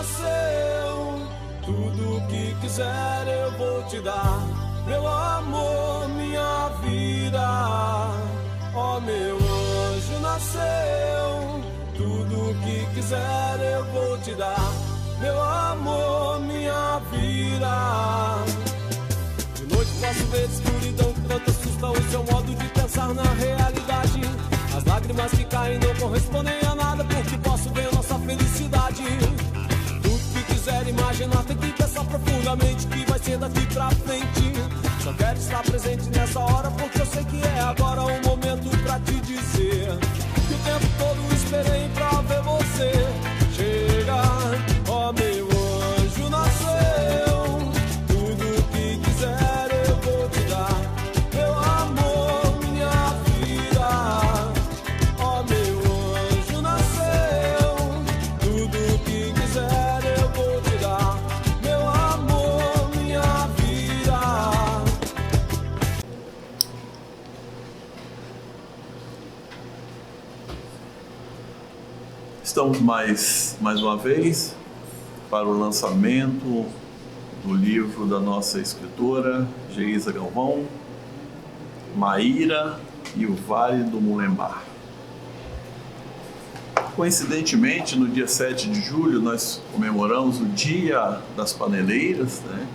nasceu. Tudo que quiser eu vou te dar, meu amor, minha vida. Ó, meu anjo nasceu. Tudo que quiser eu vou te dar, meu amor, minha vida. De noite posso ver escuridão que tanto assusta o seu modo de pensar na realidade. As lágrimas que caem não correspondem a nada, porque posso ver nossa felicidade. Tudo que quiser imaginar tem que pensar profundamente que vai ser daqui pra frente. Só quero estar presente nessa hora porque eu sei que é agora o momento pra te dizer que o tempo todo esperei pra ver você chegar. Ó, meu anjo nasceu. Tudo que quiser eu vou te dar, meu amor, minha vida. Ó, meu anjo nasceu. Tudo que quiser eu vou te dar, meu amor, minha vida. Estamos mais uma vez para o lançamento do livro da nossa escritora Geisa Galvão, Maíra e o Vale do Mulembá. Coincidentemente, no dia 7 de julho, nós comemoramos o Dia das Paneleiras, né?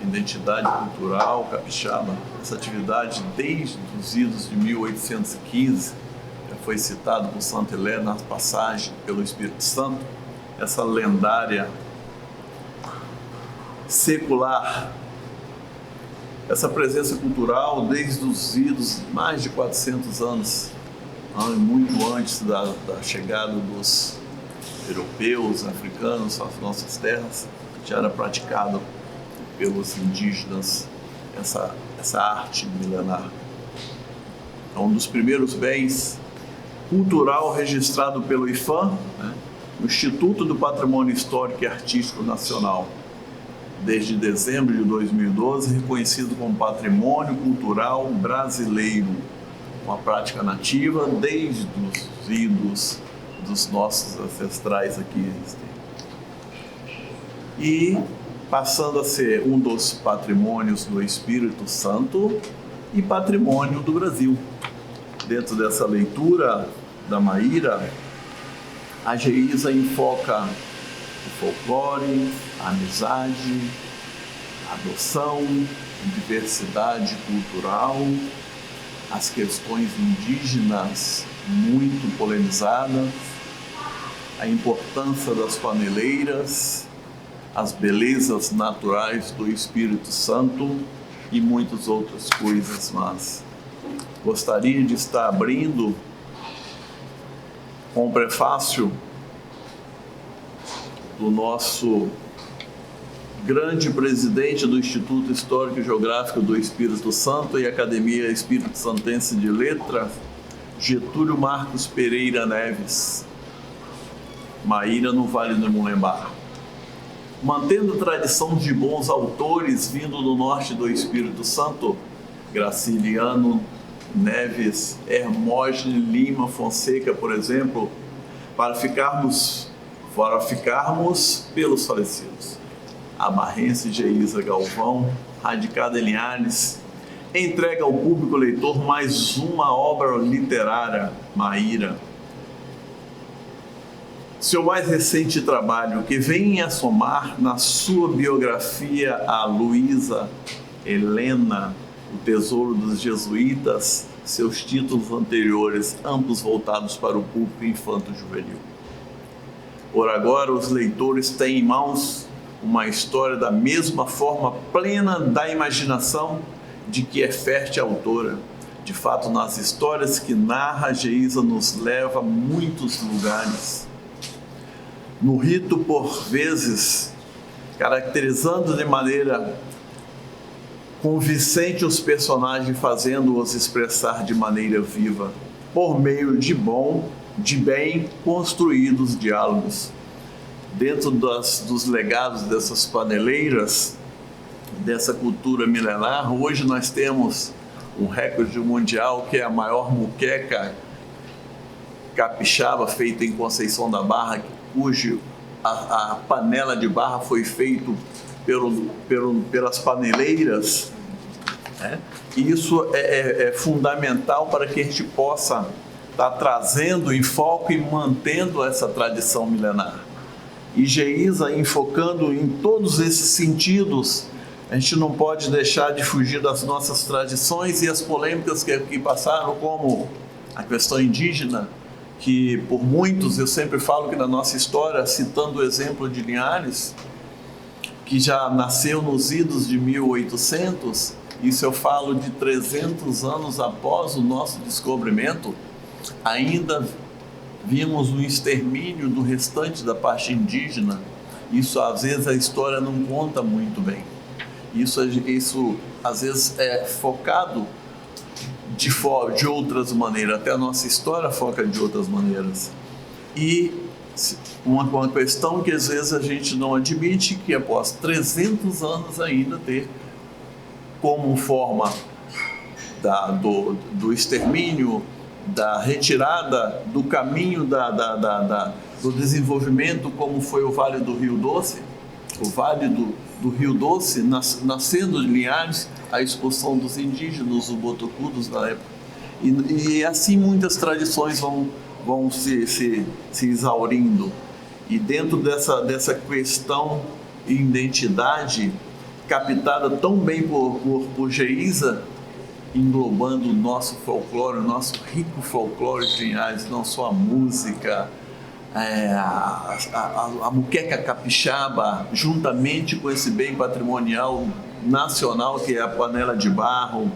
A identidade cultural capixaba. Essa atividade, desde os idos de 1815, já foi citado por Santa Helena na passagem pelo Espírito Santo, essa lendária secular, essa presença cultural desde os idos mais de 400 anos, muito antes da chegada dos europeus, africanos às nossas terras, já era praticado pelos indígenas essa arte milenar. É um dos primeiros bens cultural registrado pelo IPHAN, né? O Instituto do Patrimônio Histórico e Artístico Nacional, desde dezembro de 2012, reconhecido como Patrimônio Cultural Brasileiro, uma prática nativa desde os idos dos nossos ancestrais aqui. E passando a ser um dos patrimônios do Espírito Santo e patrimônio do Brasil. Dentro dessa leitura da Maíra, a Geisa enfoca o folclore, a amizade, a adoção, a diversidade cultural, as questões indígenas muito polemizadas, a importância das paneleiras, as belezas naturais do Espírito Santo e muitas outras coisas, mas gostaria de estar abrindo com o prefácio do nosso grande presidente do Instituto Histórico e Geográfico do Espírito Santo e Academia Espírito Santense de Letras, Getúlio Marcos Pereira Neves, Maíra no Vale do Mulembá. Mantendo tradição de bons autores vindo do norte do Espírito Santo, Graciliano Neves, Hermógenes Lima Fonseca, por exemplo, para ficarmos pelos falecidos. A barrense Geisa Galvão, radicada em Linhares, entrega ao público leitor mais uma obra literária, Maíra. Seu mais recente trabalho, que vem a somar na sua biografia a Luísa Helena, O Tesouro dos Jesuítas, seus títulos anteriores, ambos voltados para o público infanto-juvenil. Por agora, os leitores têm em mãos uma história da mesma forma plena da imaginação de que é fértil a autora. De fato, nas histórias que narra, Geisa nos leva a muitos lugares. No rito, por vezes, caracterizando de maneira convincente os personagens, fazendo-os expressar de maneira viva, por meio de bem construídos diálogos. Dentro dos legados dessas paneleiras, dessa cultura milenar, hoje nós temos um recorde mundial, que é a maior muqueca capixaba feita em Conceição da Barra, cujo a panela de barra foi feita pelas paneleiras, né? E isso é fundamental para que a gente possa estar trazendo em foco e mantendo essa tradição milenar. E Geisa, enfocando em todos esses sentidos, a gente não pode deixar de fugir das nossas tradições e as polêmicas que passaram, como a questão indígena, que por muitos, eu sempre falo que na nossa história, citando o exemplo de Linhares, que já nasceu nos idos de 1800, isso eu falo de 300 anos após o nosso descobrimento, ainda vimos o extermínio do restante da parte indígena. Isso às vezes a história não conta muito bem. Isso às vezes é focado de outras maneiras, até a nossa história foca de outras maneiras. E uma questão que às vezes a gente não admite, que após 300 anos ainda ter como forma do extermínio, da retirada do caminho do desenvolvimento, como foi o Vale do Rio Doce, o Vale do Rio Doce, nascendo de Linhares, a expulsão dos indígenas, os botocudos da época. E assim muitas tradições vão se exaurindo. E dentro dessa questão de identidade, captada tão bem por Geisa, englobando o nosso folclore, o nosso rico folclore de Linhares, não só a música, a muqueca capixaba, juntamente com esse bem patrimonial nacional que é a panela de barro,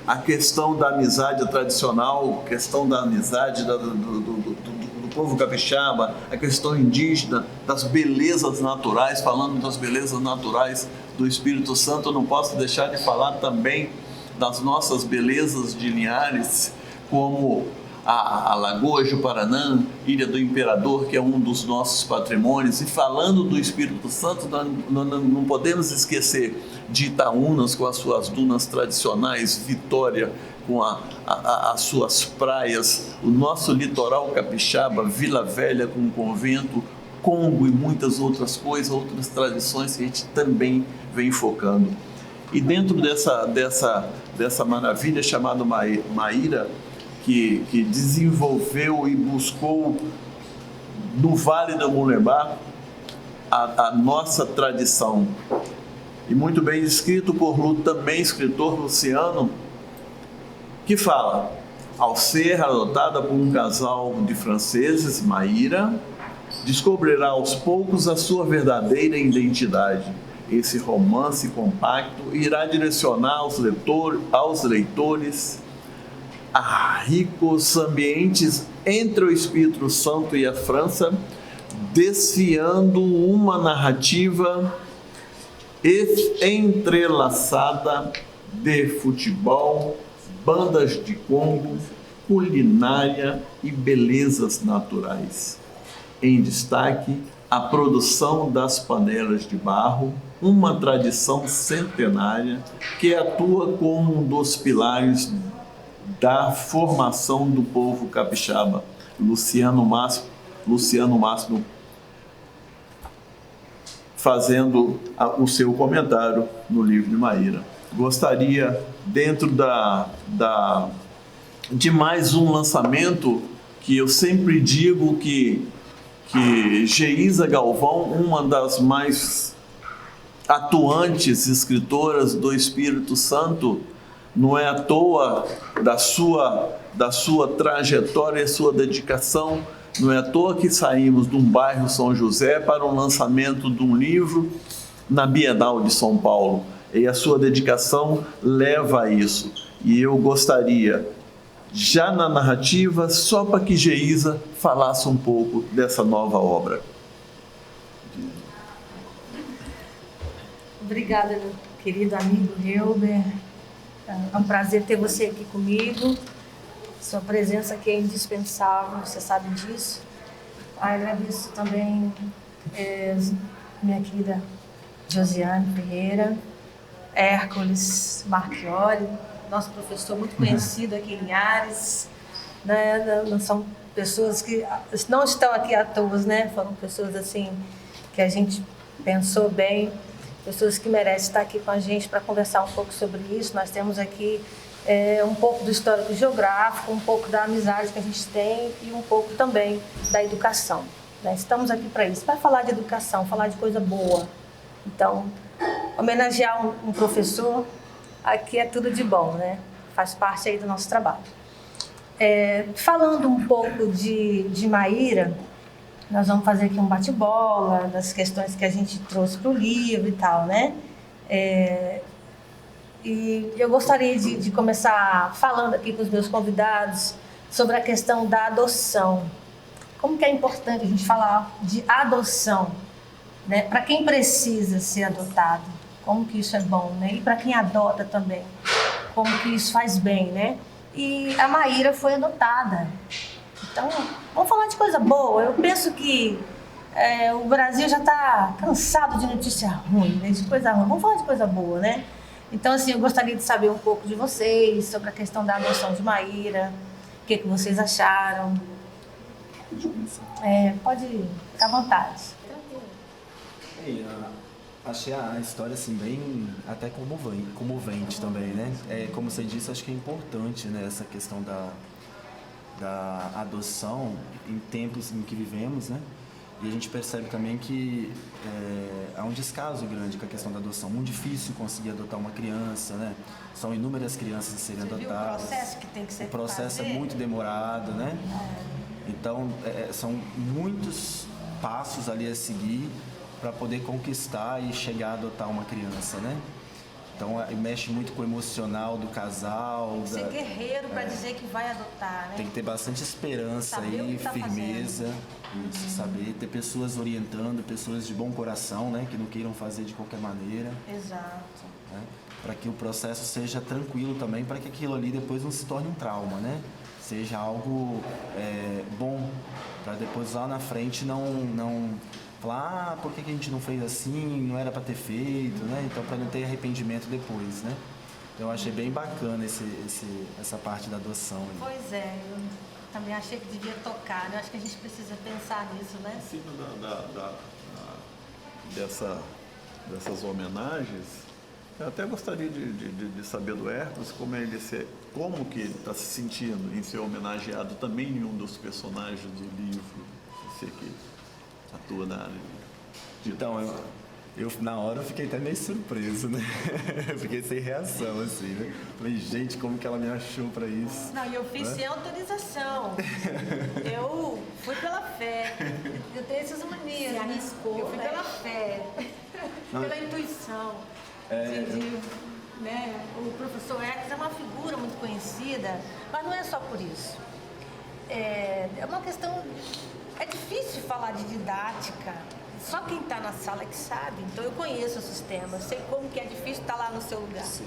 a questão da amizade tradicional, a questão da amizade do povo capixaba, a questão indígena, das belezas naturais, falando das belezas naturais do Espírito Santo, eu não posso deixar de falar também das nossas belezas de Linhares, como a Lagoa Juparanã, Ilha do Imperador, que é um dos nossos patrimônios. E falando do Espírito Santo, nós não podemos esquecer de Itaúnas, com as suas dunas tradicionais, Vitória, com as suas praias, o nosso litoral capixaba, Vila Velha com o convento, Congo e muitas outras coisas, outras tradições que a gente também vem focando. E dentro dessa maravilha chamada Maíra, que desenvolveu e buscou no Vale do Mulebá a nossa tradição. E muito bem escrito por também escritor Luciano, que fala: ao ser adotada por um casal de franceses, Maíra descobrirá aos poucos a sua verdadeira identidade. Esse romance compacto irá direcionar aos leitores a ricos ambientes entre o Espírito Santo e a França, desfiando uma narrativa entrelaçada de futebol, bandas de Congo, culinária e belezas naturais. Em destaque, a produção das panelas de barro, uma tradição centenária que atua como um dos pilares da formação do povo capixaba. Luciano Máximo fazendo o seu comentário no livro de Maíra. Gostaria, dentro de mais um lançamento, que eu sempre digo que Geisa Galvão, uma das mais atuantes escritoras do Espírito Santo, não é à toa da sua trajetória e sua dedicação, não é à toa que saímos de um bairro São José para o lançamento de um livro na Bienal de São Paulo. E a sua dedicação leva a isso. E eu gostaria, já na narrativa, só para que Geisa falasse um pouco dessa nova obra. Obrigada, meu querido amigo Helber. É um prazer ter você aqui comigo. Sua presença aqui é indispensável, você sabe disso. Agradeço também minha querida Josiane Ferreira, Hércules Marchiori, nosso professor muito conhecido aqui em Linhares. Não são pessoas que não estão aqui à toa, né? Foram pessoas assim que a gente pensou bem, pessoas que merecem estar aqui com a gente para conversar um pouco sobre isso. Nós temos aqui um pouco do histórico geográfico, um pouco da amizade que a gente tem e um pouco também da educação, né? Estamos aqui para isso, para falar de educação, falar de coisa boa. Então, homenagear um professor, aqui é tudo de bom, né? Faz parte aí do nosso trabalho. Falando um pouco de Maíra, nós vamos fazer aqui um bate-bola das questões que a gente trouxe para o livro e tal, né? E eu gostaria de começar falando aqui com os meus convidados sobre a questão da adoção. Como que é importante a gente falar de adoção, né? Para quem precisa ser adotado, como que isso é bom, né? E para quem adota também, como que isso faz bem, né? E a Maíra foi adotada. Então, vamos falar de coisa boa. Eu penso que o Brasil já está cansado de notícia ruim, né? De coisa ruim. Vamos falar de coisa boa, né? Então, assim, eu gostaria de saber um pouco de vocês sobre a questão da adoção de Maíra, o que vocês acharam. Pode ficar à vontade. Achei a história assim bem até comovente também, né? Como você disse, acho que é importante, né, essa questão da adoção em tempos em que vivemos, né? E a gente percebe também que há um descaso grande com a questão da adoção. Muito difícil conseguir adotar uma criança, né? São inúmeras crianças a serem adotadas. Viu o processo que tem que ser O processo é muito demorado, né? Então, são muitos passos ali a seguir para poder conquistar e chegar a adotar uma criança, né? Então, mexe muito com o emocional do casal. Tem que ser guerreiro para dizer que vai adotar, né? Tem que ter bastante esperança aí, firmeza, isso, saber ter pessoas orientando, pessoas de bom coração, né? Que não queiram fazer de qualquer maneira. Exato. Né? Para que o processo seja tranquilo também, para que aquilo ali depois não se torne um trauma, né? Seja algo bom, para depois lá na frente não falar, por que a gente não fez assim, não era para ter feito, né? Então, para não ter arrependimento depois, né? Então, eu achei bem bacana essa parte da adoção aí. Pois é, eu também achei que devia tocar, né? Acho que a gente precisa pensar nisso, né? Em cima dessas homenagens, eu até gostaria de saber do Hércules como que ele está se sentindo em ser homenageado também em um dos personagens do livro, você que atua na área. Então, eu na hora eu fiquei até meio surpreso, né? Fiquei sem reação, assim, né? Falei, gente, como que ela me achou para isso? Não, e eu fiz sem autorização. Eu fui pela fé. Eu tenho essas manias. Se arriscou, eu fui né? pela fé, pela intuição. Né? O professor Hércules é uma figura muito conhecida, mas não é só por isso. É uma questão... É difícil falar de didática, só quem está na sala que sabe. Então eu conheço o sistema, eu sei como que é difícil estar lá no seu lugar. Sim.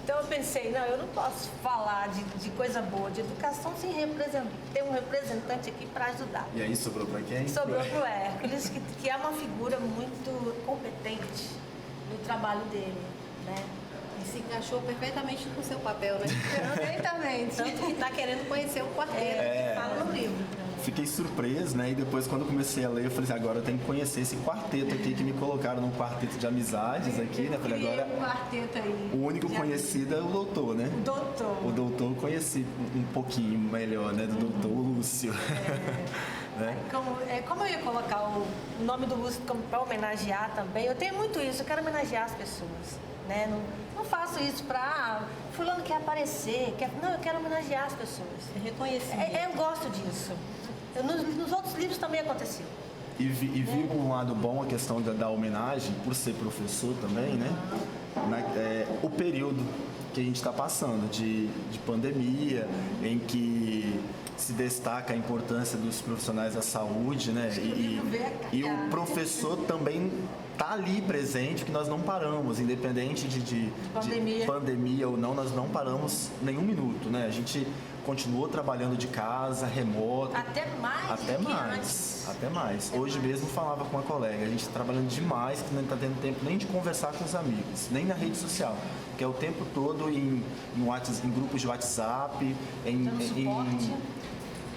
Então eu pensei, não, eu não posso falar de coisa boa, de educação, sem ter um representante aqui para ajudar. E aí sobrou para quem? Sobrou para o Hércules, que é uma figura muito competente no trabalho dele, né? E se encaixou perfeitamente no seu papel, né? Perfeitamente. Tanto que está querendo conhecer o quarteto que fala no livro. Fiquei surpreso, né? E depois, quando eu comecei a ler, eu falei assim, agora eu tenho que conhecer esse quarteto aqui, que me colocaram num quarteto de amizades aqui, né? Falei, agora um quarteto aí. O único conhecido é o doutor, né? Doutor. O doutor eu conheci um pouquinho melhor, né? Do doutor Lúcio. Né? Como eu ia colocar o nome do Lúcio para homenagear também, eu tenho muito isso, eu quero homenagear as pessoas. Né? Não faço isso para fulano quer aparecer, não, eu quero homenagear as pessoas. Reconhecer. Eu gosto disso. Nos outros livros também aconteceu. E vi por um lado bom a questão da homenagem, por ser professor também, né? O período que a gente está passando de pandemia, em que se destaca a importância dos profissionais da saúde, né? E o professor também está ali presente, que nós não paramos, independente de pandemia ou não, nós não paramos nenhum minuto, né? A gente continuou trabalhando de casa, remoto. Até mais. Hoje mesmo falava com uma colega, a gente está trabalhando demais, que não está tendo tempo nem de conversar com os amigos, nem na rede social, que é o tempo todo em grupos de WhatsApp,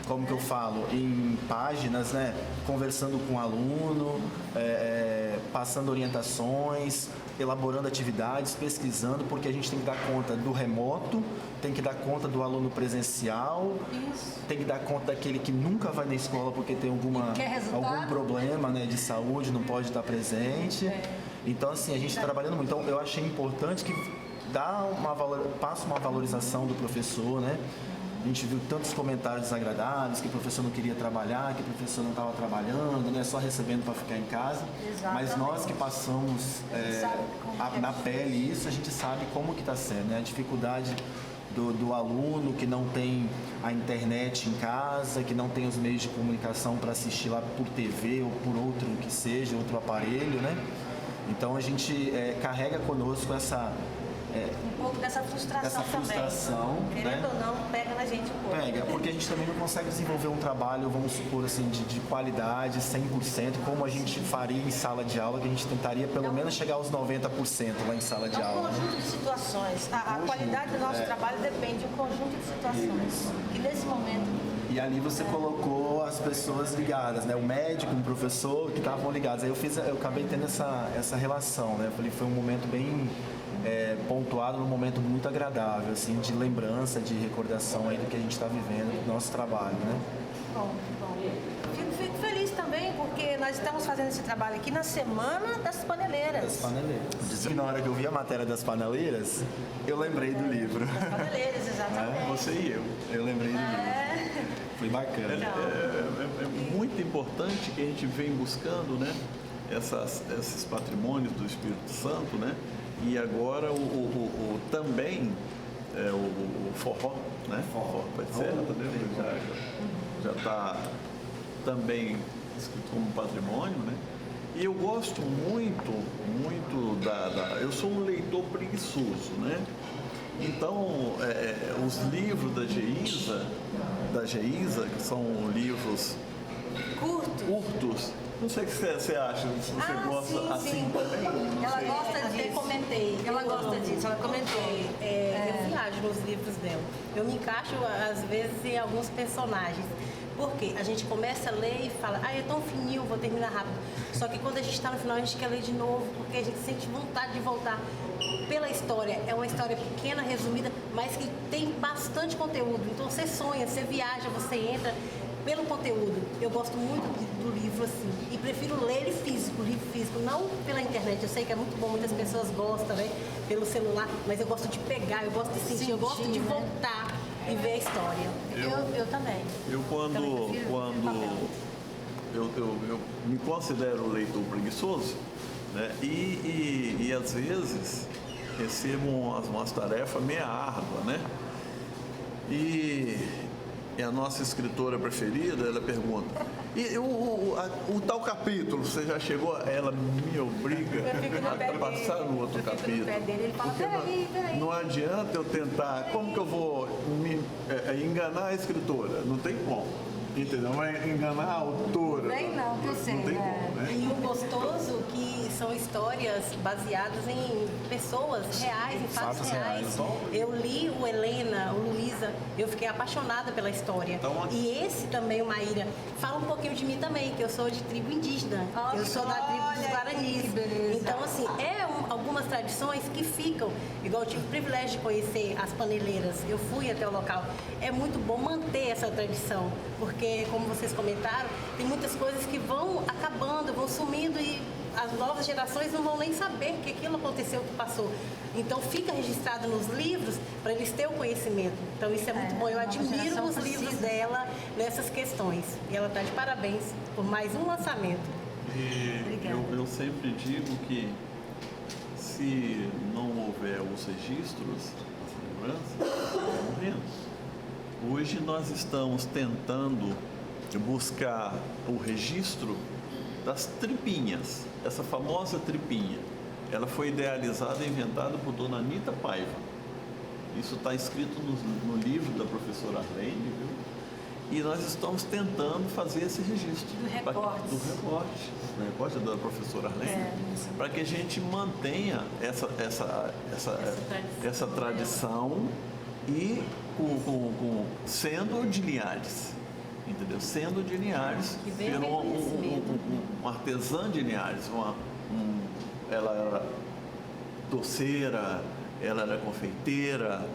como que eu falo, em páginas, né? Conversando com o aluno, passando orientações, elaborando atividades, pesquisando, porque a gente tem que dar conta do remoto, tem que dar conta do aluno presencial, tem que dar conta daquele que nunca vai na escola porque tem algum problema, né, de saúde, não pode estar presente. Então, assim, a gente está trabalhando muito. Então, eu achei importante que passa uma valorização do professor, né? A gente viu tantos comentários desagradáveis, que o professor não queria trabalhar, que o professor não estava trabalhando, né, só recebendo para ficar em casa. Exatamente. Mas nós que passamos na pele isso, a gente sabe como que está sendo, né? A dificuldade do aluno que não tem a internet em casa, que não tem os meios de comunicação para assistir lá por TV ou por outro que seja, outro aparelho, né? Então a gente carrega conosco um pouco dessa frustração também. Querendo, né? ou não, pega na gente um pouco. Pega, porque a gente também não consegue desenvolver um trabalho, vamos supor assim, de qualidade, 100%, como a gente faria em sala de aula, que a gente tentaria pelo menos chegar aos 90% lá em sala de aula. É um conjunto de situações. A qualidade do nosso trabalho depende de um conjunto de situações. E nesse momento... E ali você colocou as pessoas ligadas, né? O médico, o professor, que estavam ligados. Aí eu acabei tendo essa relação, né? Eu falei, foi um momento bem... pontuado num momento muito agradável, assim, de lembrança, de recordação aí do que a gente está vivendo, do nosso trabalho, né? Bom. Fico feliz também, porque nós estamos fazendo esse trabalho aqui na Semana das Paneleiras. Das paneleiras. E na hora que eu vi a matéria das paneleiras, eu lembrei do livro. Das paneleiras, exatamente. Você e eu. Eu lembrei do livro. Foi bacana. É muito importante que a gente vem buscando, né, esses patrimônios do Espírito Santo, né? E agora também o forró, né? Forró já está também escrito como patrimônio, né? E eu gosto muito eu sou um leitor preguiçoso, né? Então, os livros da Geisa, que são livros curtos. Não sei o que você acha, se você gosta assim também. Ela gosta disso. Ela gosta disso, ela comentou. Eu viajo nos livros dela. Eu me encaixo, às vezes, em alguns personagens. Por quê? A gente começa a ler e fala, é tão fininho, vou terminar rápido. Só que quando a gente está no final, a gente quer ler de novo, porque a gente sente vontade de voltar pela história. É uma história pequena, resumida, mas que tem bastante conteúdo. Então você sonha, você viaja, você entra pelo conteúdo. Eu gosto muito do livro assim e prefiro ler livro físico, não pela internet. Eu sei que é muito bom, muitas pessoas gostam, né, pelo celular, mas eu gosto de pegar, eu gosto de sentir, eu gosto de voltar e ver a história. Eu também. Eu me considero leitor preguiçoso, né, e às vezes recebo umas tarefas meio árduas, né? E a nossa escritora preferida, ela pergunta, e o tal capítulo, você já chegou? Ela me obriga a passar no outro capítulo. Ele fala, peraí. Não adianta eu tentar, como que eu vou enganar a escritora? Não tem como. Entendeu? Mas enganar a autora. Não, que eu sei. Não tem como, né? E o gostoso que são histórias baseadas em pessoas reais, em fatos reais. Eu li o Helena, o Luísa, eu fiquei apaixonada pela história. Então, e esse também, o Maíra, fala um pouquinho de mim também, que eu sou de tribo indígena. Eu sou da tribo dos Guaranis. Então, assim, algumas tradições que ficam, igual eu tive o privilégio de conhecer as paneleiras, eu fui até o local. É muito bom manter essa tradição, porque, como vocês comentaram, tem muitas coisas que vão acabando, vão sumindo e as novas gerações não vão nem saber que aquilo aconteceu, que passou. Então fica registrado nos livros para eles terem o conhecimento. Então isso é muito bom. Eu admiro os livros dela nessas questões. E ela está de parabéns por mais um lançamento. Eu sempre digo que se não houver os registros, as lembranças, morremos. Hoje nós estamos tentando buscar o registro das tripinhas, essa famosa tripinha. Ela foi idealizada e inventada por Dona Anita Paiva. Isso está escrito no livro da professora Arlene, viu? E nós estamos tentando fazer esse registro. Do recorte da professora Arlene, para que a gente mantenha essa tradição e sendo de Linhares. entendeu? Sendo de Linhares, Que vem pelo reconhecimento. um artesã de Linhares, ela era doceira, ela era confeiteira,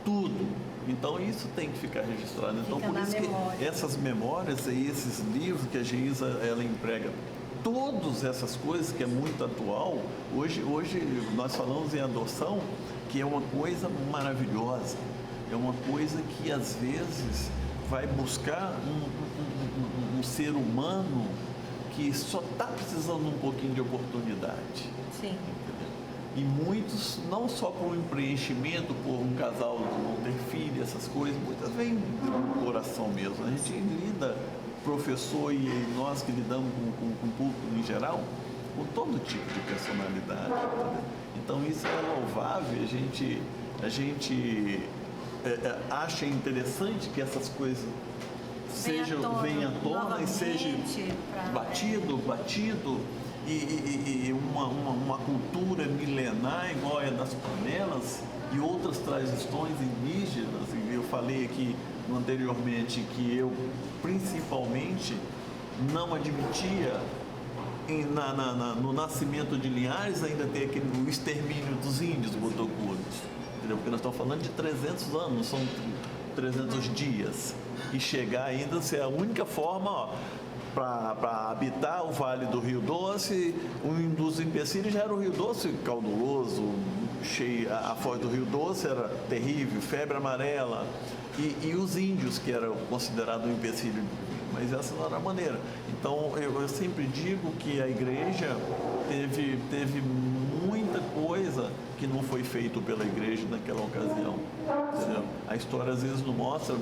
tudo. Então isso tem que ficar registrado. Então Fica por na isso memória. que essas memórias e esses livros que a Geisa ela emprega, todas essas coisas que é muito atual. Hoje nós falamos em adoção, que é uma coisa maravilhosa, é uma coisa que às vezes vai buscar um ser humano que só está precisando um pouquinho de oportunidade. Sim. E muitos, não só por um preenchimento, por um casal não ter filho, essas coisas, muitas vêm do coração mesmo. A gente lida, professor e nós que lidamos com o público em geral, com todo tipo de personalidade. Entendeu? Então isso é louvável, a gente acha interessante que essas coisas venham à tona e sejam batido. E uma cultura milenar igual a das panelas e outras tradições indígenas. E eu falei aqui anteriormente que eu principalmente não admitia no nascimento de Linhares ainda ter o extermínio dos índios botocudos, entendeu? Porque nós estamos falando de 300 anos, não são 300 dias. E chegar ainda a ser a única forma, para habitar o Vale do Rio Doce, um dos empecilhos já era o Rio Doce caudaloso, cheio, a foz do Rio Doce era terrível, febre amarela, e os índios, que eram considerados um empecilho, mas essa não era a maneira. Então, eu sempre digo que a igreja teve muita coisa que não foi feito pela igreja naquela ocasião. Entendeu? A história às vezes não mostra,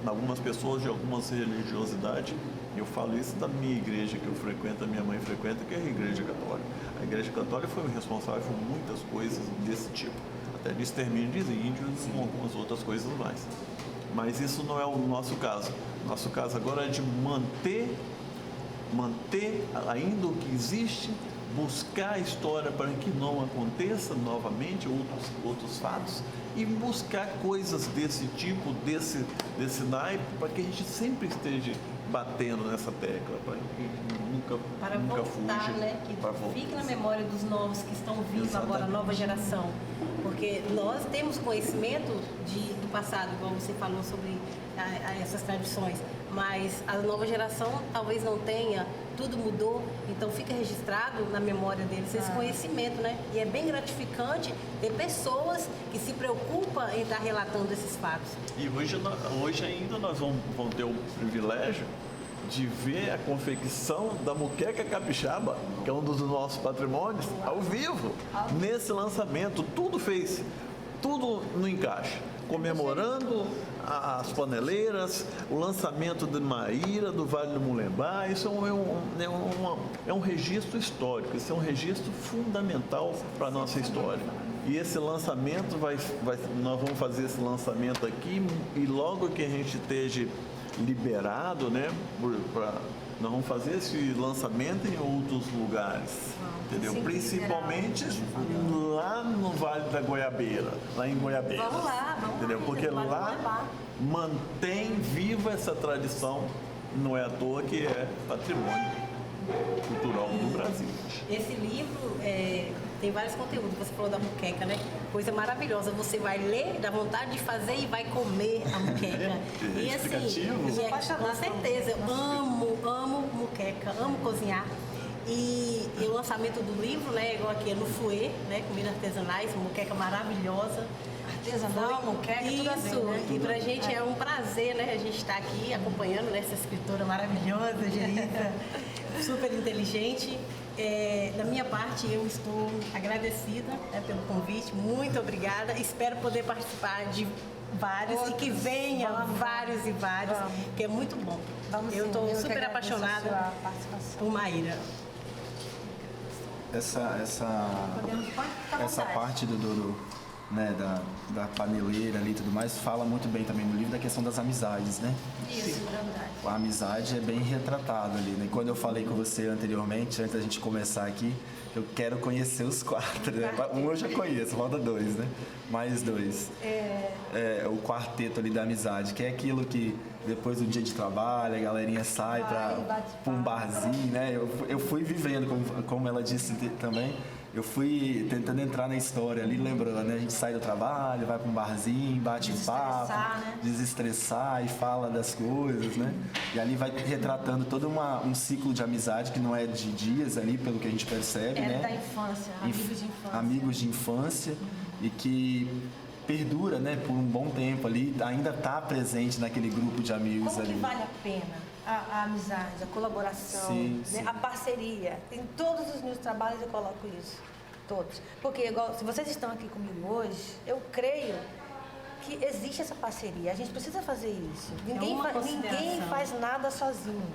algumas pessoas de algumas religiosidades. Eu falo isso da minha igreja que eu frequento, a minha mãe frequenta, que é a Igreja Católica. A Igreja Católica foi responsável por muitas coisas desse tipo, até de extermínio de índios e algumas outras coisas mais. Mas isso não é o nosso caso. Nosso caso agora é de manter ainda o que existe, buscar a história para que não aconteça novamente outros fatos e buscar coisas desse tipo, desse naipe, para que a gente sempre esteja batendo nessa tecla, para que nunca voltar, fuja, né? Que fique na memória dos novos que estão vindo. Exatamente. Agora, a nova geração. Porque nós temos conhecimento do passado, como você falou sobre essas tradições, mas a nova geração talvez não tenha, tudo mudou, então fica registrado na memória deles esse conhecimento, né? E é bem gratificante ter pessoas que se preocupam em estar relatando esses fatos. E hoje ainda nós vamos ter o privilégio de ver a confecção da muqueca capixaba, que é um dos nossos patrimônios, ao vivo, nesse lançamento. Tudo no encaixe, comemorando as paneleiras, o lançamento de Maíra, do Vale do Mulembá. Isso é um registro histórico, isso é um registro fundamental para a nossa história. E esse lançamento, nós vamos fazer esse lançamento aqui e logo que a gente esteja liberado, né, nós vamos fazer esse lançamento em outros lugares, entendeu? Principalmente lá no Vale da Goiabeira, lá em Goiabeira. Vamos lá, entendeu? Porque lá mantém viva essa tradição, não é à toa que é patrimônio cultural do Brasil. Esse livro tem vários conteúdos. Você falou da muqueca, né? Coisa maravilhosa. Você vai ler, dá vontade de fazer e vai comer a muqueca. E assim, com certeza, eu amo muqueca, amo cozinhar. E o lançamento do livro, né, igual aqui é no Fouet, né, comidas artesanais, muqueca maravilhosa. Artesanal, muqueca, tudo a ver, né? E pra gente é um prazer, né, a gente estar aqui acompanhando, né, essa escritora maravilhosa, Geisa, super inteligente. Da minha parte, eu estou agradecida, né, pelo convite, muito obrigada. Espero poder participar de vários e que venham vários e vários, que é muito bom. Eu estou super apaixonada por Maíra. Essa parte né, da paneleira ali e tudo mais, fala muito bem também no livro da questão das amizades, né? Isso, verdade. A amizade é bem retratada ali, né? Quando eu falei com você anteriormente, antes da gente começar aqui, eu quero conhecer os 4, né? Um eu já conheço, falta 2, né? Mais 2. O quarteto ali da amizade, que é aquilo que depois do dia de trabalho, a galerinha sai para um barzinho, né? Eu fui vivendo, como ela disse também, eu fui tentando entrar na história ali, lembrando, né? A gente sai do trabalho, vai para um barzinho, bate um papo, né? desestressar e fala das coisas, né? E ali vai retratando todo um ciclo de amizade que não é de dias ali, pelo que a gente percebe, né? Da infância, amigos de infância. Amigos de infância e que perdura, né, por um bom tempo ali, ainda está presente naquele grupo de amigos Como ali. que vale a pena a amizade, a colaboração, Sim, né? sim. A parceria? Em todos os meus trabalhos eu coloco isso, todos. Porque igual, se vocês estão aqui comigo hoje, eu creio que existe essa parceria. A gente precisa fazer isso. Ninguém faz nada sozinho,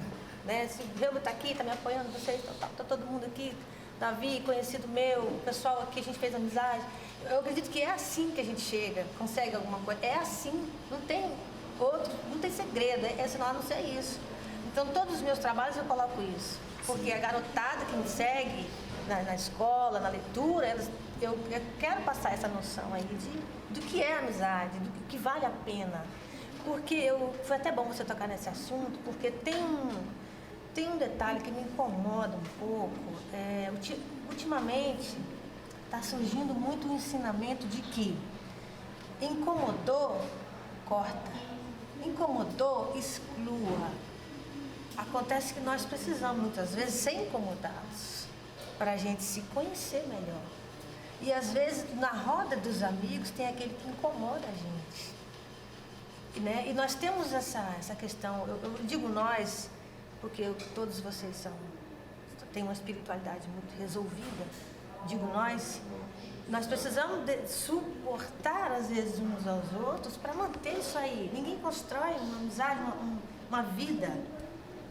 né? Se o Reuben está aqui, está me apoiando, vocês, tá todo mundo aqui. Davi, conhecido meu, o pessoal aqui, a gente fez amizade. Eu acredito que é assim que a gente chega, consegue alguma coisa. É assim, não tem outro, não tem segredo, senão a não ser isso. Então, todos os meus trabalhos eu coloco isso. Porque a garotada que me segue na escola, na leitura, eu quero passar essa noção aí do que é amizade, do que vale a pena. Porque foi até bom você tocar nesse assunto, porque tem um detalhe que me incomoda um pouco. Ultimamente, está surgindo muito o ensinamento de que incomodou, corta. Incomodou, exclua. Acontece que nós precisamos, muitas vezes, ser incomodados para a gente se conhecer melhor. E, às vezes, na roda dos amigos, tem aquele que incomoda a gente. Né? E nós temos essa questão, eu digo nós, porque todos vocês têm uma espiritualidade muito resolvida, digo nós precisamos suportar às vezes uns aos outros para manter isso aí. Ninguém constrói uma amizade, uma vida,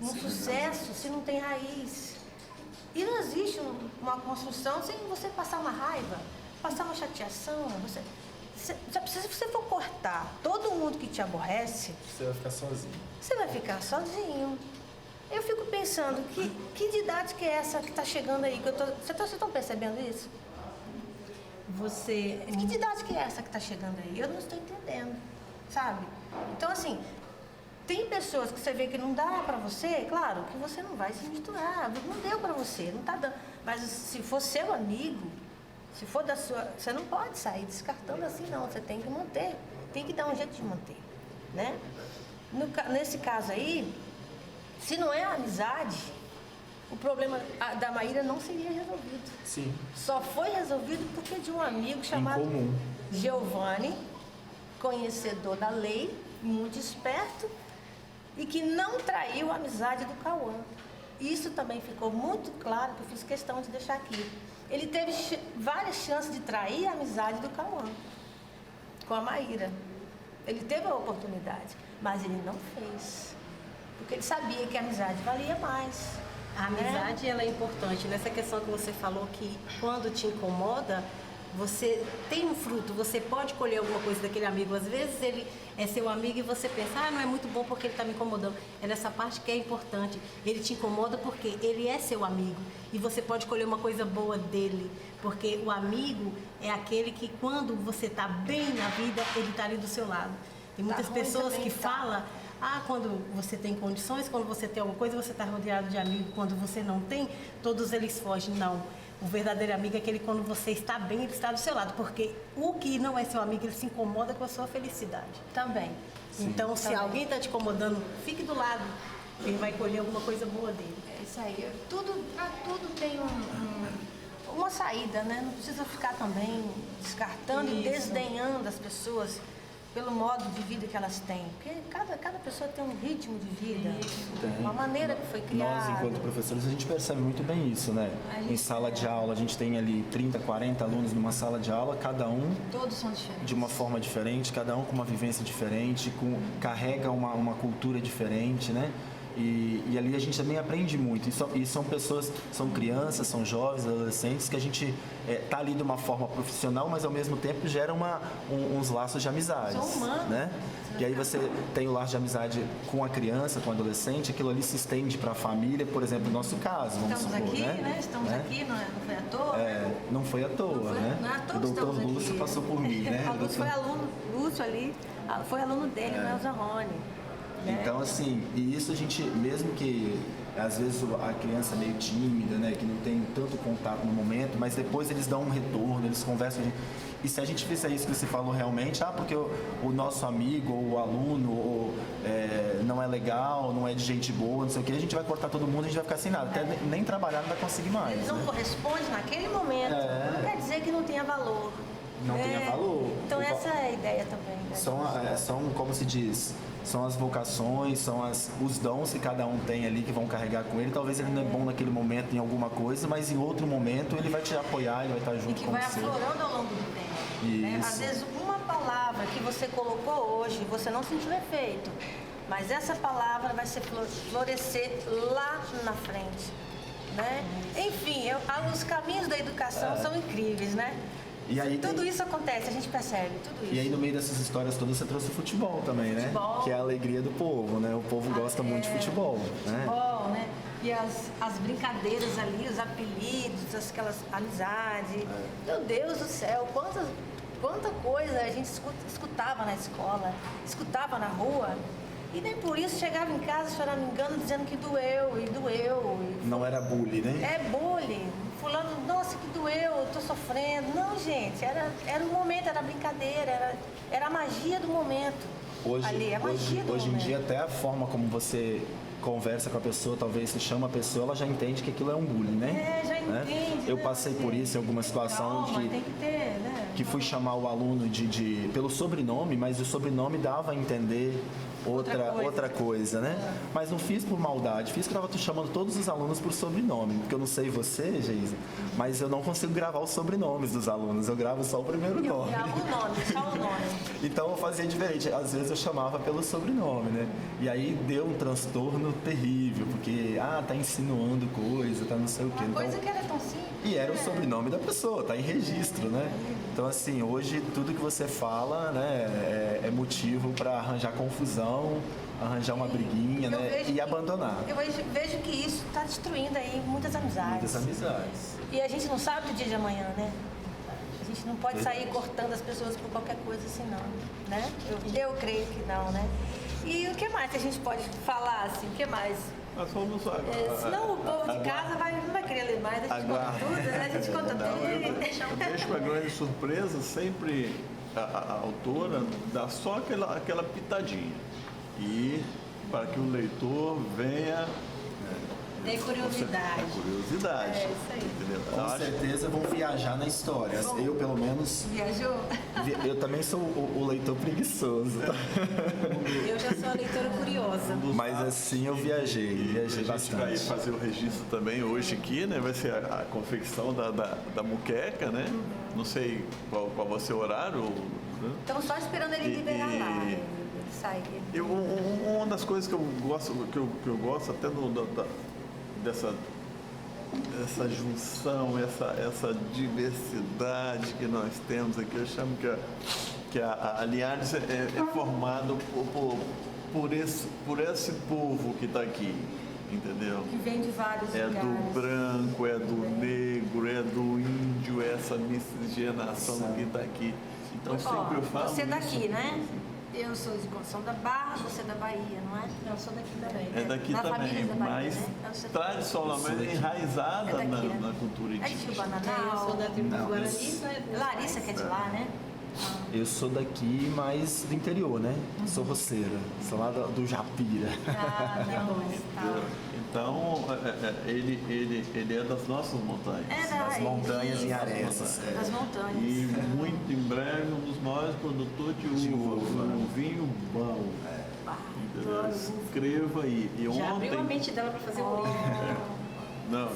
um sucesso se não tem raiz. E não existe uma construção sem você passar uma raiva, passar uma chateação. Se você for cortar todo mundo que te aborrece, Você vai ficar sozinho. Você vai ficar sozinho. Eu fico pensando, que didática é essa que está chegando aí? Vocês estão percebendo isso? Que didática é essa que está chegando aí? Eu não estou entendendo, sabe? Então, assim, tem pessoas que você vê que não dá para você, claro que você não vai se misturar, não deu para você, não está dando. Mas se for seu amigo, se for da sua... Você não pode sair descartando assim, não. Você tem que manter, tem que dar um jeito de manter, né? Nesse caso aí, se não é amizade, o problema da Maíra não seria resolvido. Sim. Só foi resolvido porque de um amigo chamado Giovanni, conhecedor da lei, muito esperto, e que não traiu a amizade do Cauã. Isso também ficou muito claro, que eu fiz questão de deixar aqui. Ele teve várias chances de trair a amizade do Cauã com a Maíra. Ele teve a oportunidade, mas ele não fez. Porque ele sabia que a amizade valia mais. A amizade, ela é importante. Nessa questão que você falou, que quando te incomoda, você tem um fruto, você pode colher alguma coisa daquele amigo. Às vezes ele é seu amigo e você pensa, não é muito bom porque ele está me incomodando. É nessa parte que é importante. Ele te incomoda porque ele é seu amigo. E você pode colher uma coisa boa dele. Porque o amigo é aquele que, quando você está bem na vida, ele está ali do seu lado. Tem muitas pessoas que falam, quando você tem condições, quando você tem alguma coisa, você está rodeado de amigos. Quando você não tem, todos eles fogem. Não. O verdadeiro amigo é aquele quando você está bem, ele está do seu lado. Porque o que não é seu amigo, ele se incomoda com a sua felicidade. Também. Então, se alguém está te incomodando, fique do lado. Ele vai colher alguma coisa boa dele. É isso aí. Pra tudo tem uma saída, né? Não precisa ficar também descartando e desdenhando as pessoas pelo modo de vida que elas têm. Porque cada pessoa tem um ritmo de vida, uma maneira que foi criada. Nós, enquanto professores, a gente percebe muito bem isso, né? Em sala de aula, a gente tem ali 30, 40 alunos numa sala de aula, cada um todos são diferentes. De uma forma diferente, cada um com uma vivência diferente, carrega uma cultura diferente, né? E ali a gente também aprende muito. E são pessoas, são crianças, são jovens, adolescentes, que a gente tá ali de uma forma profissional, mas ao mesmo tempo gera uns laços de amizade. São humanos. Né? E aí você tem o laço de amizade com a criança, com o adolescente, aquilo ali se estende para a família, por exemplo, no nosso caso. Vamos Estamos supor, aqui, né? Estamos aqui, não foi à toa. Não foi à toa, né? Não é à toa o que doutor estamos Lúcio aqui. passou por mim, né? O Lúcio foi aluno, Lúcio ali, foi aluno dele, o Elza Rony. Né? Então, assim, e isso a gente, mesmo que às vezes a criança é meio tímida, né, que não tem tanto contato no momento, mas depois eles dão um retorno, eles conversam. E se a gente fizer isso que você falou realmente, porque o nosso amigo ou o aluno não é legal, não é de gente boa, não sei o que, a gente vai cortar todo mundo, a gente vai ficar sem nada. Até nem trabalhar não vai conseguir mais. Eles não correspondem naquele momento, não quer dizer que não tenha valor. Não tenha valor. Então essa é a ideia também. Né? São, como se diz, são as vocações, são os dons que cada um tem ali que vão carregar com ele. Talvez ele não é bom naquele momento em alguma coisa, mas em outro momento ele vai te apoiar, ele vai estar junto com você. E que vai aflorando ao longo do tempo. Né? Às vezes uma palavra que você colocou hoje, você não sentiu efeito, mas essa palavra vai se florescer lá na frente. Né? Enfim, os caminhos da educação são incríveis, né? E aí tudo isso acontece, a gente percebe tudo isso. E aí no meio dessas histórias todas você trouxe o futebol também, né? Que é a alegria do povo, né? O povo gosta muito de futebol, né? E as brincadeiras ali, os apelidos, aquelas amizades. Meu Deus do céu, quanta coisa a gente escutava na escola, escutava na rua. E nem por isso chegava em casa, se eu não me engano, dizendo que doeu. Não era bullying, né? É bullying. Fulano, nossa, que doeu, eu tô sofrendo. Não, gente, era o momento, era a brincadeira, era a magia do momento. Hoje em dia, até a forma como você conversa com a pessoa, talvez você chama a pessoa, ela já entende que aquilo é um bullying, né? Já entende. Eu passei por isso em alguma situação tem que ter, né? que fui chamar o aluno pelo sobrenome, mas o sobrenome dava a entender outra coisa, né? Mas não fiz por maldade, fiz que eu estava chamando todos os alunos por sobrenome, porque eu não sei você, Geisa, mas eu não consigo gravar os sobrenomes dos alunos, eu gravo só o primeiro nome. Eu gravo o nome, só o nome. Então eu fazia diferente, às vezes eu chamava pelo sobrenome, né? E aí deu um transtorno terrível, porque, tá insinuando coisa, tá não sei o quê. Uma coisa que era tão simples. E era o sobrenome da pessoa, tá em registro, né? Então, assim, hoje tudo que você fala, né, é motivo para arranjar confusão, arranjar uma briguinha, né, e abandonar. Eu vejo que isso está destruindo aí muitas amizades. Muitas amizades. E a gente não sabe do dia de amanhã, né? A gente não pode sair cortando as pessoas por qualquer coisa assim, não, né? Eu creio que não, né? E o que mais que a gente pode falar, assim, o que mais? Nós vamos senão o povo de casa não vai querer ler mais, a gente conta tudo, né? A gente conta tudo. Eu deixo uma grande surpresa, sempre a autora dá só aquela pitadinha. E para que o leitor venha... Tem curiosidade. Curiosidade. É isso aí. Entendeu? Com certeza vão viajar na história. Bom, eu, pelo menos... Viajou? Eu também sou o leitor preguiçoso. Eu já sou a leitora curiosa. Mas assim eu viajei A gente bastante. vai fazer o registro também hoje aqui, né? Vai ser a confecção da muqueca, né? Não sei qual vai ser o horário. Né? Estamos só esperando ele liberar lá, ele sair. Uma das coisas que eu gosto até dessa junção, essa diversidade que nós temos aqui, eu chamo que a Linhares é formado por esse povo que está aqui, entendeu? Que vem de vários lugares. É do branco, é do negro, é do índio, essa miscigenação que está aqui. Então sempre eu falo. Você é daqui, né? Eu sou de Construção da Barra, você é da Bahia, não é? Eu sou daqui também. É daqui também, mas tradicionalmente enraizada na cultura indígena. É de Fio Bananal. Eu sou da tribo do Guarani. Larissa que é de lá, né? Eu sou daqui, mas do interior, né? Sou roceira, sou lá do Japira. Então, ele é das nossas montanhas. Das montanhas em Arestas. Das montanhas. E muito em breve um dos maiores produtores de uva, um vinho bom. Escreva aí. E Já ontem, abriu a mente dela para fazer o livro. Não,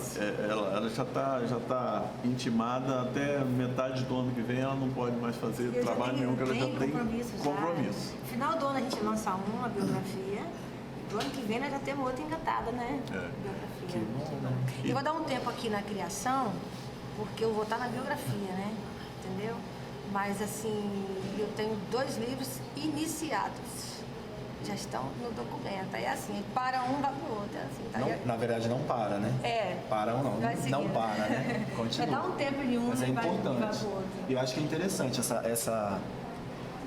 ela já tá intimada até metade do ano que vem, ela não pode mais fazer trabalho nenhum, que ela já tem compromisso. No final do ano a gente lança uma biografia do ano que vem nós já temos outra engatada, né? Biografia. Que bom, né? Eu vou dar um tempo aqui na criação, porque eu vou estar na biografia, né? Entendeu? Mas assim, eu tenho 2 livros iniciados. Já estão no documento. Aí assim, para um, vai pro outro. Assim, tá? Não, na verdade não para, né? Para um não, vai não seguindo. para, né? Continua. Vai dar um tempo em um, mas é vai pro importante. outro. E eu acho que é interessante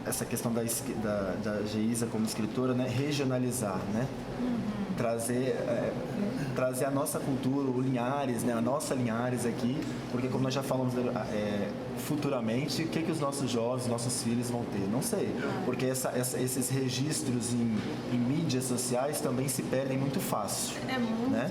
essa questão da Geisa como escritora, né? Regionalizar, né? Trazer a nossa cultura, o Linhares, né? A nossa Linhares aqui, porque como nós já falamos futuramente, o que os nossos jovens, nossos filhos vão ter? Não sei, porque esses registros em mídias sociais também se perdem muito fácil. É muito, né?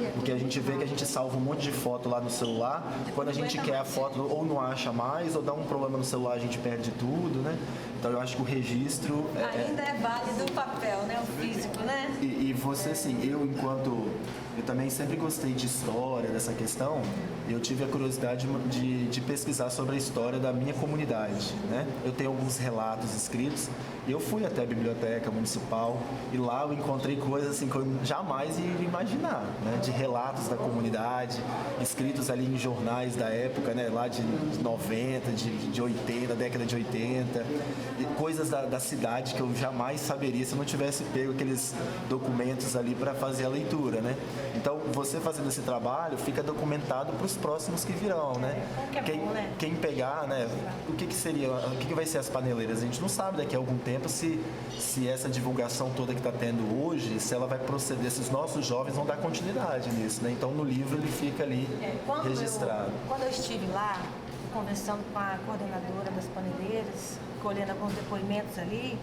correria. Porque a gente vê que a gente salva um monte de foto lá no celular, quando a gente quer a foto ou não acha mais, ou dá um problema no celular, a gente perde tudo, né? Então eu acho que o registro... Ainda é válido o papel, né? O físico, né? E você, assim, eu também sempre gostei de história, dessa questão, eu tive a curiosidade de pesquisar sobre a história da minha comunidade, né? Eu tenho alguns relatos escritos, e eu fui até a biblioteca municipal, e lá eu encontrei coisas assim que eu jamais ia imaginar, né? De relatos da comunidade, escritos ali em jornais da época, né? Lá de 90, de 80, década de 80, e coisas da cidade que eu jamais saberia se eu não tivesse pego aqueles documentos ali para fazer a leitura, né? Então, você fazendo esse trabalho, fica documentado para os próximos que virão, né? Quem pegar, né? O que vai ser as paneleiras? A gente não sabe daqui a algum tempo se essa divulgação toda que está tendo hoje, se ela vai proceder, se os nossos jovens vão dar continuidade nisso, né? Então, no livro ele fica ali registrado. Quando eu estive lá, conversando com a coordenadora das paneleiras, colhendo alguns depoimentos ali,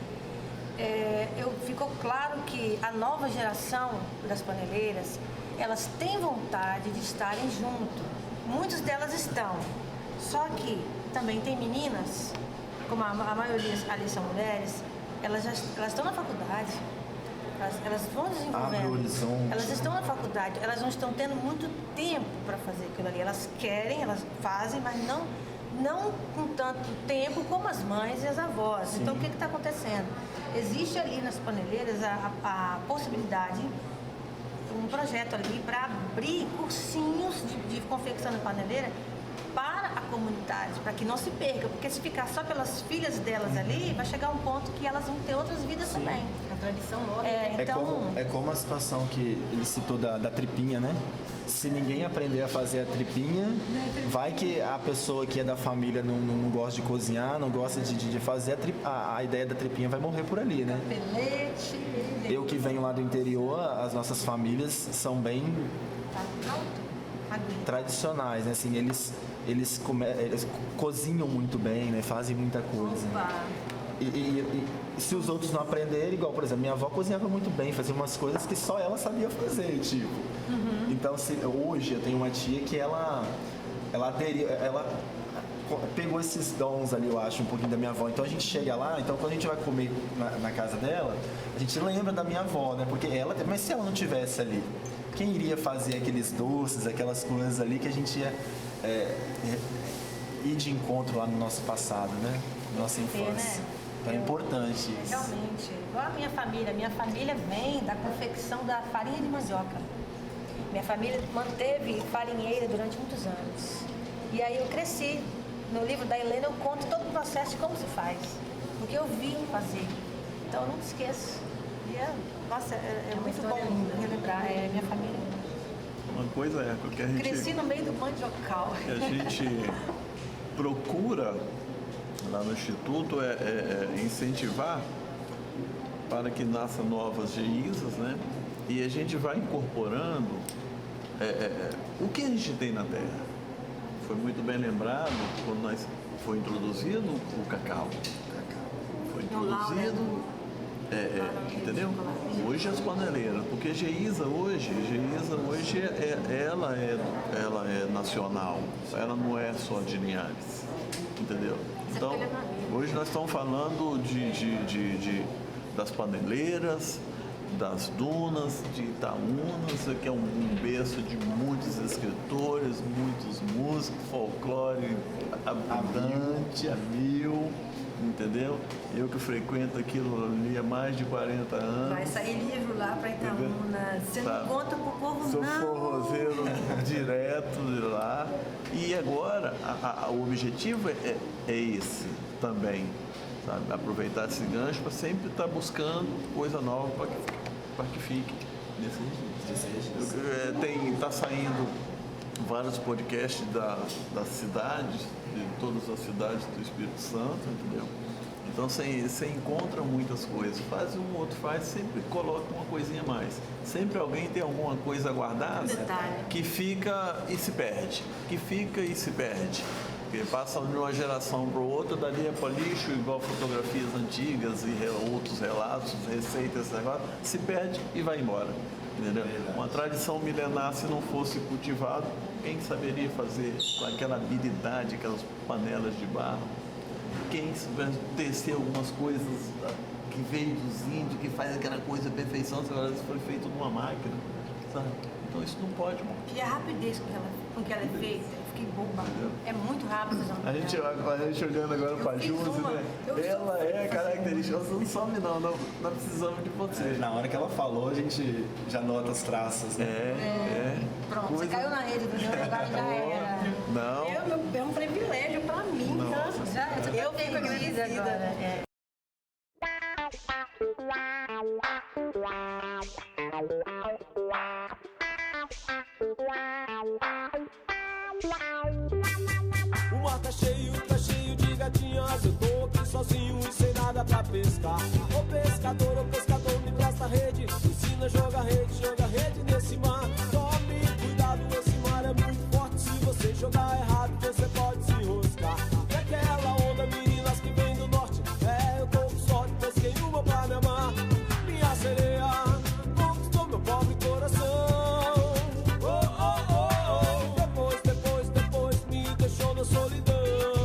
ficou claro que a nova geração das paneleiras, elas têm vontade de estarem junto. Muitas delas estão. Só que também tem meninas, como a maioria ali são mulheres, elas estão na faculdade. Elas vão desenvolvendo. Elas estão na faculdade, elas não estão tendo muito tempo para fazer aquilo ali. Elas querem, elas fazem, mas não com tanto tempo como as mães e as avós. Sim. Então, o que está acontecendo? Existe ali nas paneleiras a possibilidade, um projeto ali para abrir cursinhos de confecção de paneleira para a comunidade, para que não se perca, porque se ficar só pelas filhas delas ali, vai chegar um ponto que elas vão ter outras vidas também. A tradição morre. É como a situação que ele citou da tripinha, né? Se ninguém aprender a fazer a tripinha, vai que a pessoa que é da família não gosta de cozinhar, não gosta de fazer a ideia da tripinha vai morrer por ali, né? Pelete. Eu que venho lá do interior, as nossas famílias são bem tradicionais, né? Assim, eles cozinham muito bem, né? Fazem muita coisa. E se os outros não aprenderem, igual, por exemplo, minha avó cozinhava muito bem, fazia umas coisas que só ela sabia fazer, tipo. Então, hoje eu tenho uma tia que ela pegou esses dons ali, eu acho, um pouquinho da minha avó. Então a gente chega lá, então quando a gente vai comer na casa dela, a gente lembra da minha avó, né? Porque mas se ela não tivesse ali, quem iria fazer aqueles doces, aquelas coisas ali que a gente ia ir de encontro lá no nosso passado, né? Nossa infância. Então é importante isso. Realmente. Igual a minha família vem da confecção da farinha de mandioca. Minha família manteve farinheira durante muitos anos. E aí eu cresci. No livro da Helena eu conto todo o processo de como se faz. Porque eu vi fazer. Então eu nunca esqueço. E é muito bom relembrar. Minha família. Uma coisa que a gente... Cresci no meio do mandiocal. Que a gente procura lá no Instituto incentivar para que nasçam novas geisas, né? E a gente vai incorporando o que a gente tem na terra. Foi muito bem lembrado quando foi introduzido o cacau. Foi introduzido, entendeu? Hoje as paneleiras, porque Geisa hoje ela é nacional, ela não é só de Linhares, entendeu? Então, hoje nós estamos falando das paneleiras, das dunas, de Itaúnas, que é um berço de muitos escritores, muitos músicos, folclore abundante, a mil, entendeu? Eu que frequento aquilo ali há mais de 40 anos. Vai sair livro lá para Itaúna. Você não conta pro povo, Sou não. forrozeiro direto de lá. E agora, o objetivo é esse também, sabe? Aproveitar esse gancho para sempre estar buscando coisa nova para que fique desse registro. Está saindo vários podcasts das cidades, de todas as cidades do Espírito Santo, entendeu? Então você encontra muitas coisas, faz um outro faz, sempre coloca uma coisinha a mais. Sempre alguém tem alguma coisa guardada que fica e se perde, Porque passa de uma geração para outra, dali é para lixo, igual fotografias antigas e outros relatos, receitas, negócio, se perde e vai embora. Entendeu? Uma tradição milenar, se não fosse cultivado, quem saberia fazer com aquela habilidade, aquelas panelas de barro? Quem soubesse tecer algumas coisas que veio dos índios, que faz aquela coisa perfeição, agora isso foi feito numa máquina, sabe? Então isso não pode, mano. E a rapidez com que ela é feita, eu fiquei boba. É muito rápido. A gente olhando agora para a Júlia, né? Ela é característica, você não some não precisamos de você. Na hora que ela falou, a gente já nota as traças, né? Pronto, você caiu na rede, agora já era. Não. É um privilégio para mim, tá? Eu fico agradecida agora. O mar tá cheio de gatinhas. Eu tô aqui sozinho e sem nada pra pescar. Ô pescador, me presta rede. Ensina a jogar rede nesse mar. Tome cuidado, esse mar é muito forte. Se você jogar errado, você pode se enroscar. E aquela onda, meninas que vem do norte. Eu tô com sorte, pesquei uma pra me amar. Minha sereia conquistou meu pobre coração. Depois me deixou na solidão.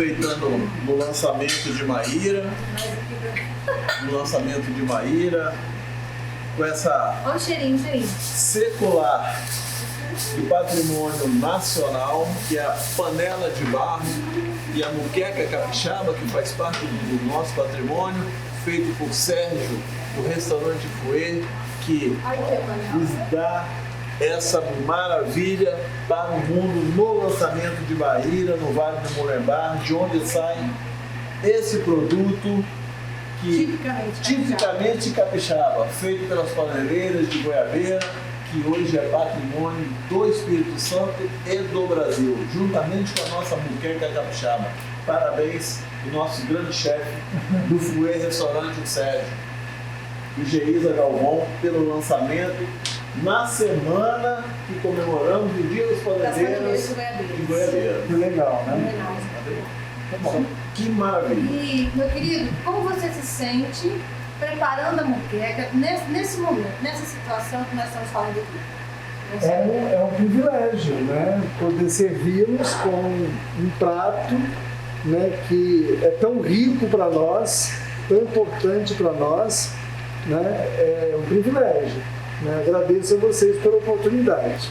aproveitando no lançamento de Maíra, com essa Olha o cheirinho, cheirinho. secular de patrimônio nacional, que é a panela de barro e a muqueca capixaba, que faz parte do nosso patrimônio, feito por Sérgio, do restaurante Fouet, que nos dá essa maravilha para o mundo no lançamento de Maíra, no Vale do Molembar, de onde sai esse produto que tipicamente capixaba, feito pelas paneleiras de Goiabeira, que hoje é patrimônio do Espírito Santo e do Brasil, juntamente com a nossa muqueca capixaba. Parabéns ao nosso grande chefe do Fouet Restaurante, o Sérgio, e Geisa Galvão, pelo lançamento na semana que comemoramos o Dia dos Paneleiros de Goiabeira. Que legal, né? Tá bom. Que maravilha. E, meu querido, como você se sente preparando a muqueca nesse momento, nessa situação que nós estamos falando aqui? É um privilégio, né? Poder servi-los com um prato, né, que é tão rico para nós, tão importante para nós, né? É um privilégio. Né? Agradeço a vocês pela oportunidade.